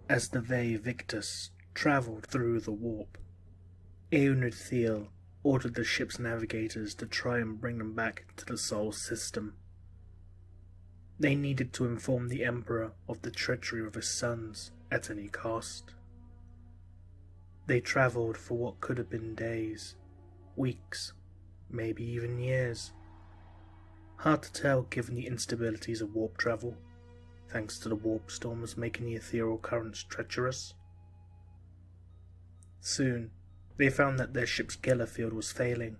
As the Vae Victus travelled through the warp, Eonid Thiel ordered the ship's navigators to try and bring them back to the Sol system. They needed to inform the Emperor of the treachery of his sons at any cost. They travelled for what could have been days, weeks, maybe even years. Hard to tell given the instabilities of warp travel, thanks to the warp storms making the ethereal currents treacherous. Soon, they found that their ship's Geller field was failing,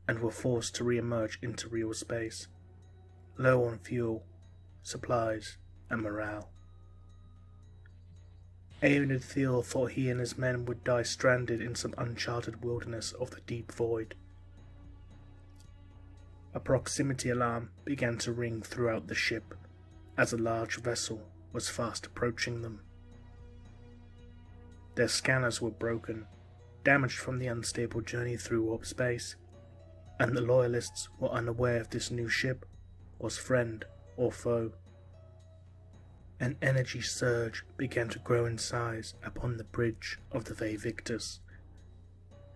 and were forced to re-emerge into real space, low on fuel, supplies, and morale. Eonid Thiel thought he and his men would die stranded in some uncharted wilderness of the deep void. A proximity alarm began to ring throughout the ship, as a large vessel was fast approaching them. Their scanners were broken, damaged from the unstable journey through warp space, and the Loyalists were unaware if this new ship was friend or foe. An energy surge began to grow in size upon the bridge of the Vae Victus,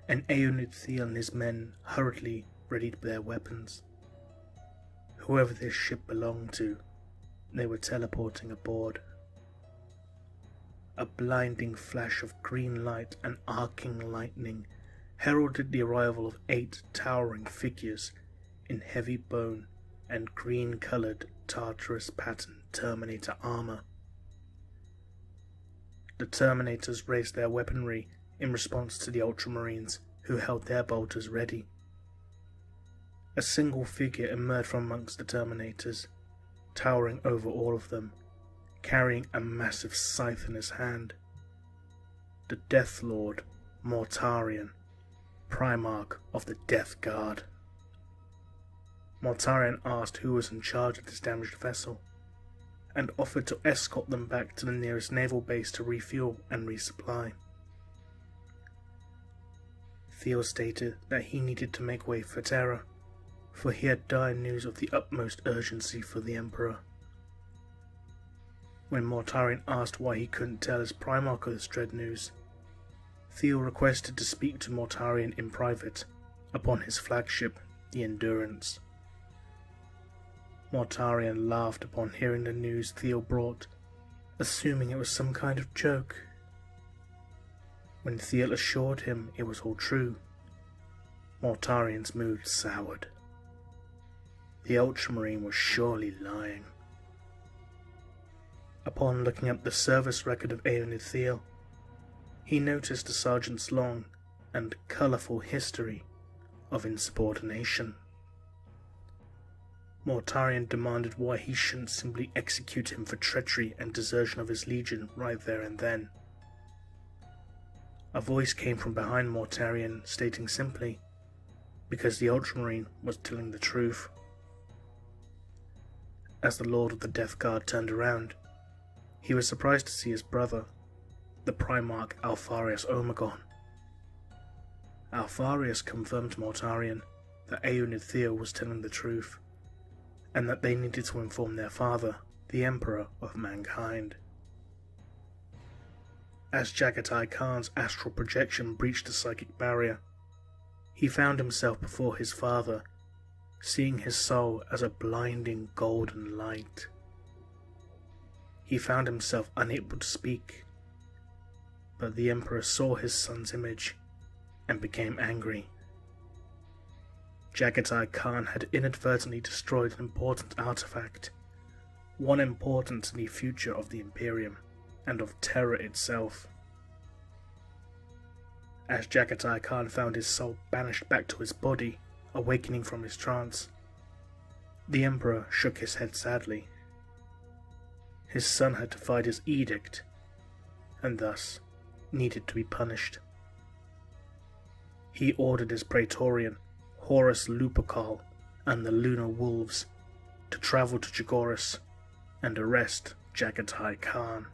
and Eonid Thiel and his men hurriedly readied their weapons. Whoever this ship belonged to, they were teleporting aboard. A blinding flash of green light and arcing lightning heralded the arrival of 8 towering figures in heavy bone and green-coloured Tartarus pattern Terminator armour. The Terminators raised their weaponry in response to the Ultramarines, who held their bolters ready. A single figure emerged from amongst the Terminators, towering over all of them, carrying a massive scythe in his hand. The Death Lord, Mortarion, Primarch of the Death Guard. Mortarion asked who was in charge of this damaged vessel, and offered to escort them back to the nearest naval base to refuel and resupply. Thiel stated that he needed to make way for Terra, for he had dire news of the utmost urgency for the Emperor. When Mortarion asked why he couldn't tell his Primarch of this dread news, Thiel requested to speak to Mortarion in private upon his flagship, the Endurance. Mortarion laughed upon hearing the news Thiel brought, assuming it was some kind of joke. When Thiel assured him it was all true, Mortarion's mood soured. The Ultramarine was surely lying. Upon looking up the service record of Eonid Thiel, he noticed the sergeant's long and colourful history of insubordination. Mortarion demanded why he shouldn't simply execute him for treachery and desertion of his legion right there and then. A voice came from behind Mortarion stating simply, because the Ultramarine was telling the truth. As the Lord of the Death Guard turned around, he was surprised to see his brother, the Primarch Alpharius Omegon. Alpharius confirmed to Mortarion that Eonid Thiel was telling the truth, and that they needed to inform their father, the Emperor of mankind. As Jagatai Khan's astral projection breached the psychic barrier, he found himself before his father, seeing his soul as a blinding golden light. He found himself unable to speak, but the Emperor saw his son's image and became angry. Jagatai Khan had inadvertently destroyed an important artifact, one important to the future of the Imperium and of Terra itself. As Jagatai Khan found his soul banished back to his body, awakening from his trance, the Emperor shook his head sadly. His son had defied his edict, and thus needed to be punished. He ordered his Praetorian, Horus Lupercal, and the Lunar Wolves to travel to Jagoras and arrest Jagatai Khan.